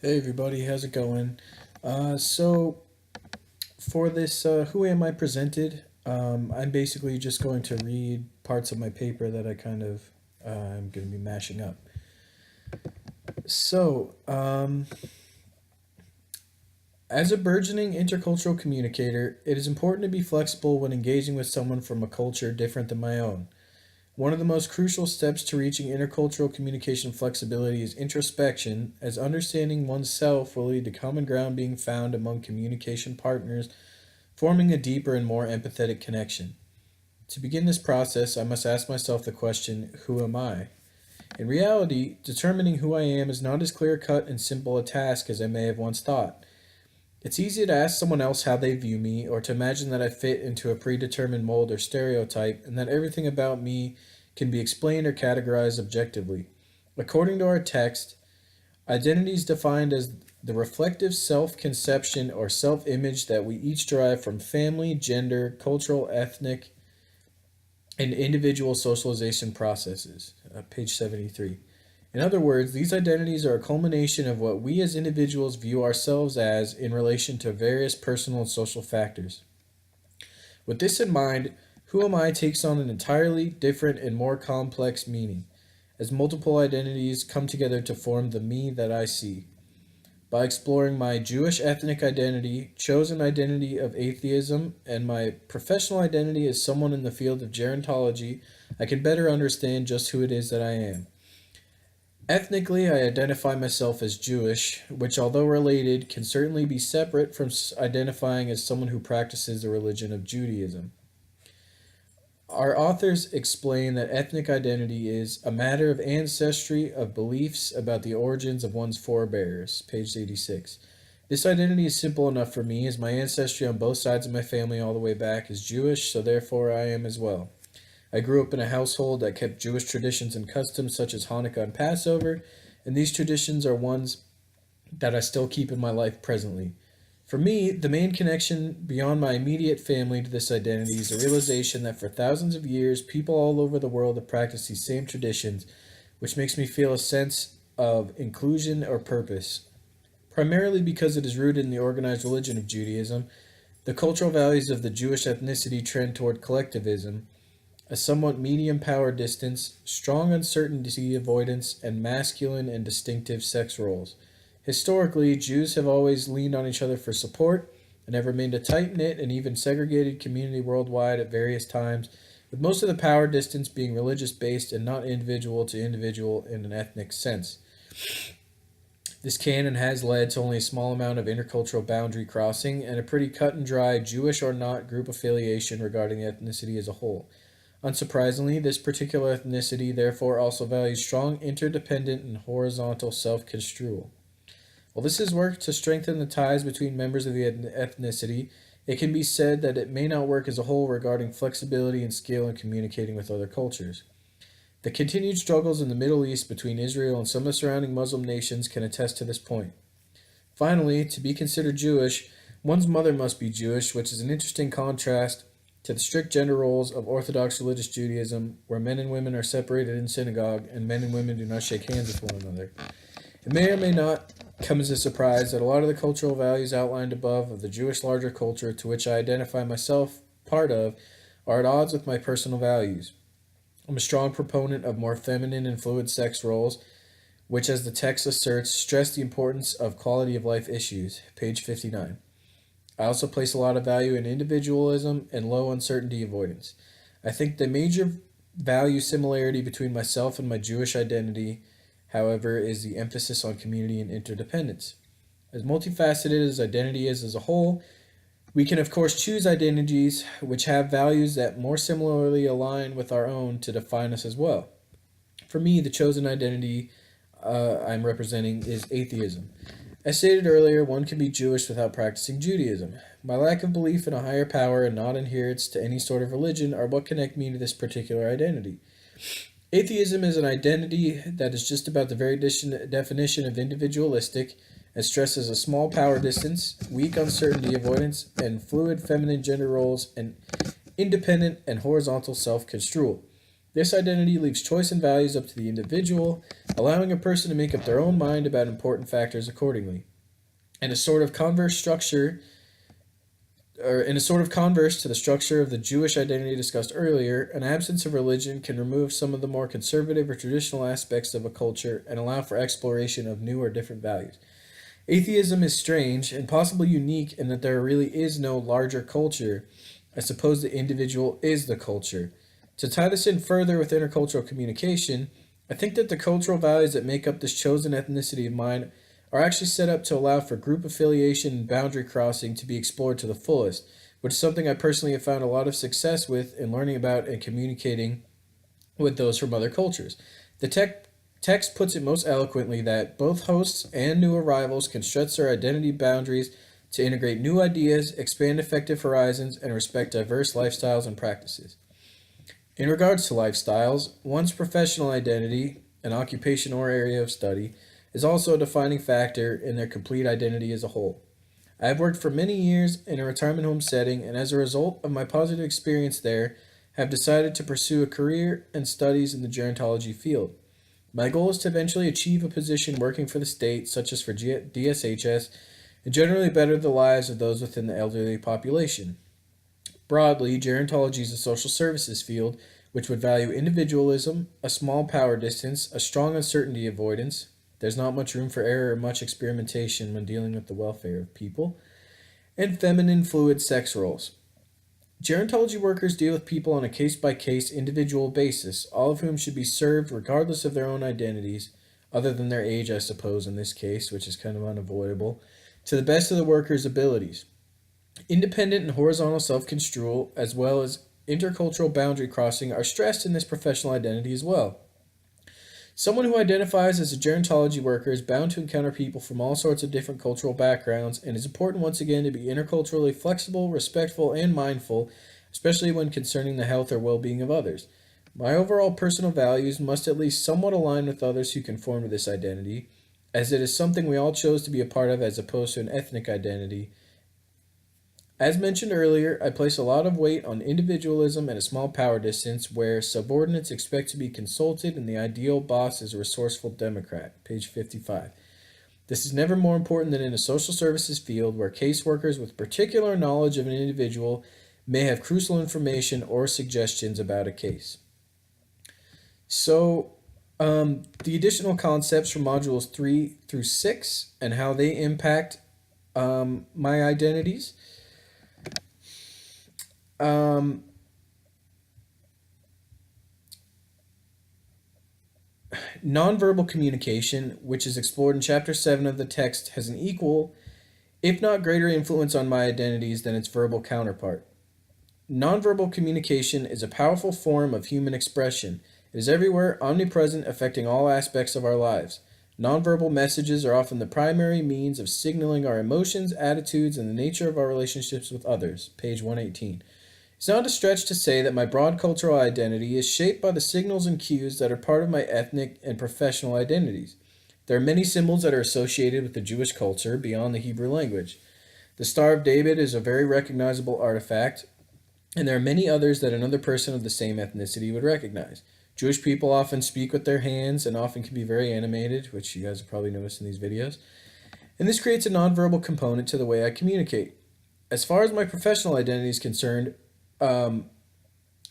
Hey everybody, how's it going? So for this Who Am I presented, I'm basically just going to read parts of my paper that I'm going to be mashing up. So, as a burgeoning intercultural communicator, it is important to be flexible when engaging with someone from a culture different than my own. One of the most crucial steps to reaching intercultural communication flexibility is introspection, as understanding oneself will lead to common ground being found among communication partners, forming a deeper and more empathetic connection. To begin this process, I must ask myself the question, who am I? In reality, determining who I am is not as clear cut and simple a task as I may have once thought. It's easy to ask someone else how they view me, or to imagine that I fit into a predetermined mold or stereotype, and that everything about me can be explained or categorized objectively. According to our text, identity is defined as the reflective self conception or self image that we each derive from family, gender, cultural, ethnic, and individual socialization processes. Page 73. In other words, these identities are a culmination of what we as individuals view ourselves as in relation to various personal and social factors. With this in mind, who am I takes on an entirely different and more complex meaning, as multiple identities come together to form the me that I see. By exploring my Jewish ethnic identity, chosen identity of atheism, and my professional identity as someone in the field of gerontology, I can better understand just who it is that I am. Ethnically, I identify myself as Jewish, which, although related, can certainly be separate from identifying as someone who practices the religion of Judaism. Our authors explain that ethnic identity is a matter of ancestry, of beliefs about the origins of one's forebears, page 86. This identity is simple enough for me, as my ancestry on both sides of my family all the way back is Jewish, so therefore I am as well. I grew up in a household that kept Jewish traditions and customs such as Hanukkah and Passover, and these traditions are ones that I still keep in my life presently. For me, the main connection beyond my immediate family to this identity is the realization that for thousands of years, people all over the world have practiced these same traditions, which makes me feel a sense of inclusion or purpose. Primarily because it is rooted in the organized religion of Judaism, the cultural values of the Jewish ethnicity trend toward collectivism, a somewhat medium power distance, strong uncertainty avoidance, and masculine and distinctive sex roles. Historically, Jews have always leaned on each other for support and have remained a tight knit and even segregated community worldwide at various times, with most of the power distance being religious based and not individual to individual in an ethnic sense. This can and has led to only a small amount of intercultural boundary crossing and a pretty cut and dry Jewish or not group affiliation regarding ethnicity as a whole. Unsurprisingly, this particular ethnicity therefore also values strong interdependent and horizontal self construal. While this has worked to strengthen the ties between members of the ethnicity, it can be said that it may not work as a whole regarding flexibility and skill in communicating with other cultures. The continued struggles in the Middle East between Israel and some of the surrounding Muslim nations can attest to this point. Finally, to be considered Jewish, one's mother must be Jewish, which is an interesting contrast to the strict gender roles of Orthodox religious Judaism, where men and women are separated in synagogue and men and women do not shake hands with one another. It may or may not come as a surprise that a lot of the cultural values outlined above of the Jewish larger culture to which I identify myself part of are at odds with my personal values. I'm a strong proponent of more feminine and fluid sex roles, which, as the text asserts, stress the importance of quality of life issues. Page 59. I also place a lot of value in individualism and low uncertainty avoidance. I think the major value similarity between myself and my Jewish identity, however, is the emphasis on community and interdependence. As multifaceted as identity is as a whole, we can, of course, choose identities which have values that more similarly align with our own to define us as well. For me, the chosen identity I'm representing is atheism. As stated earlier, one can be Jewish without practicing Judaism. My lack of belief in a higher power and non adherence to any sort of religion are what connect me to this particular identity. Atheism is an identity that is just about the very definition of individualistic and stresses a small power distance, weak uncertainty avoidance, and fluid feminine gender roles, and independent and horizontal self construal. This identity leaves choice and values up to the individual, allowing a person to make up their own mind about important factors accordingly. In a sort of converse structure, or in a sort of converse to the structure of the Jewish identity discussed earlier, an absence of religion can remove some of the more conservative or traditional aspects of a culture and allow for exploration of new or different values. Atheism is strange and possibly unique in that there really is no larger culture. I suppose the individual is the culture. To tie this in further with intercultural communication, I think that the cultural values that make up this chosen ethnicity of mine are actually set up to allow for group affiliation and boundary crossing to be explored to the fullest, which is something I personally have found a lot of success with in learning about and communicating with those from other cultures. The text puts it most eloquently that both hosts and new arrivals can stretch their identity boundaries to integrate new ideas, expand effective horizons, and respect diverse lifestyles and practices. In regards to lifestyles, one's professional identity, an occupation or area of study, is also a defining factor in their complete identity as a whole. I have worked for many years in a retirement home setting, and as a result of my positive experience there, have decided to pursue a career and studies in the gerontology field. My goal is to eventually achieve a position working for the state, such as for DSHS, and generally better the lives of those within the elderly population. Broadly, gerontology is a social services field which would value individualism, a small power distance, a strong uncertainty avoidance. There's not much room for error or much experimentation when dealing with the welfare of people, and feminine fluid sex roles. Gerontology workers deal with people on a case by case individual basis, all of whom should be served regardless of their own identities, other than their age, I suppose, in this case, which is kind of unavoidable, to the best of the worker's abilities. Independent and horizontal self construal, as well as intercultural boundary crossing, are stressed in this professional identity as well. Someone who identifies as a gerontology worker is bound to encounter people from all sorts of different cultural backgrounds, and it is important once again to be interculturally flexible, respectful, and mindful, especially when concerning the health or well-being of others. My overall personal values must at least somewhat align with others who conform to this identity, as it is something we all chose to be a part of as opposed to an ethnic identity. As mentioned earlier, I place a lot of weight on individualism and a small power distance where subordinates expect to be consulted and the ideal boss is a resourceful Democrat. Page 55. This is never more important than in a social services field where caseworkers with particular knowledge of an individual may have crucial information or suggestions about a case. So, the additional concepts from modules 3 through 6 and how they impact my identities. Nonverbal communication, which is explored in Chapter 7 of the text, has an equal, if not greater, influence on my identities than its verbal counterpart. Nonverbal communication is a powerful form of human expression. It is everywhere, omnipresent, affecting all aspects of our lives. Nonverbal messages are often the primary means of signaling our emotions, attitudes, and the nature of our relationships with others. Page 118. It's not a stretch to say that my broad cultural identity is shaped by the signals and cues that are part of my ethnic and professional identities. There are many symbols that are associated with the Jewish culture beyond the Hebrew language. The Star of David is a very recognizable artifact, and there are many others that another person of the same ethnicity would recognize. Jewish people often speak with their hands and often can be very animated, which you guys have probably noticed in these videos. And this creates a nonverbal component to the way I communicate. As far as my professional identity is concerned,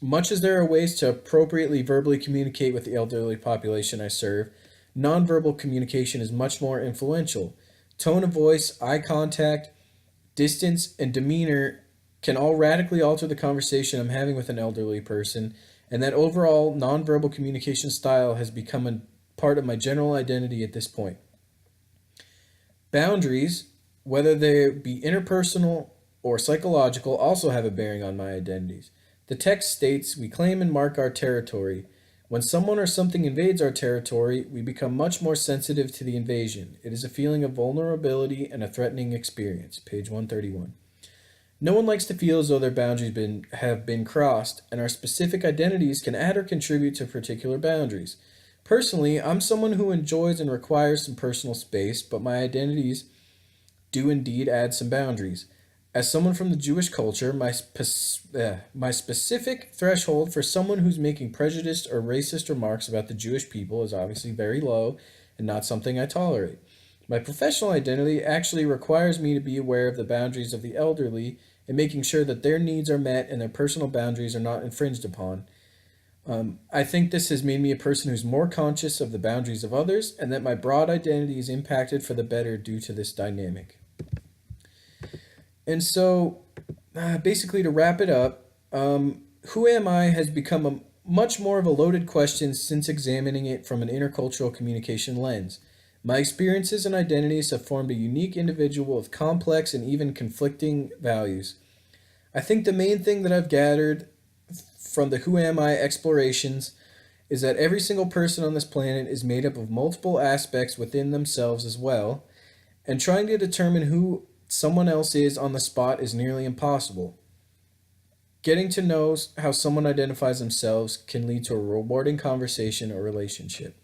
much as there are ways to appropriately verbally communicate with the elderly population I serve, nonverbal communication is much more influential. Tone of voice, eye contact, distance, and demeanor can all radically alter the conversation I'm having with an elderly person, and that overall nonverbal communication style has become a part of my general identity at this point. Boundaries, whether they be interpersonal or psychological, also have a bearing on my identities. The text states, "We claim and mark our territory. When someone or something invades our territory, we become much more sensitive to the invasion. It is a feeling of vulnerability and a threatening experience." Page 131. No one likes to feel as though their boundaries have been crossed, and our specific identities can add or contribute to particular boundaries. Personally, I'm someone who enjoys and requires some personal space, but my identities do indeed add some boundaries. As someone from the Jewish culture, my specific threshold for someone who's making prejudiced or racist remarks about the Jewish people is obviously very low and not something I tolerate. My professional identity actually requires me to be aware of the boundaries of the elderly and making sure that their needs are met and their personal boundaries are not infringed upon. I think this has made me a person who's more conscious of the boundaries of others and that my broad identity is impacted for the better due to this dynamic. And so, basically, to wrap it up, who am I has become a much more of a loaded question since examining it from an intercultural communication lens. My experiences and identities have formed a unique individual with complex and even conflicting values. I think the main thing that I've gathered from the Who Am I explorations is that every single person on this planet is made up of multiple aspects within themselves as well, and trying to determine who someone else is on the spot is nearly impossible. Getting to know how someone identifies themselves can lead to a rewarding conversation or relationship.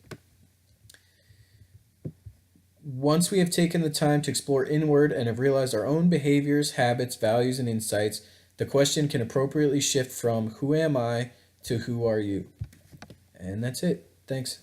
Once we have taken the time to explore inward and have realized our own behaviors, habits, values, and insights, the question can appropriately shift from who am I to who are you? And that's it. Thanks.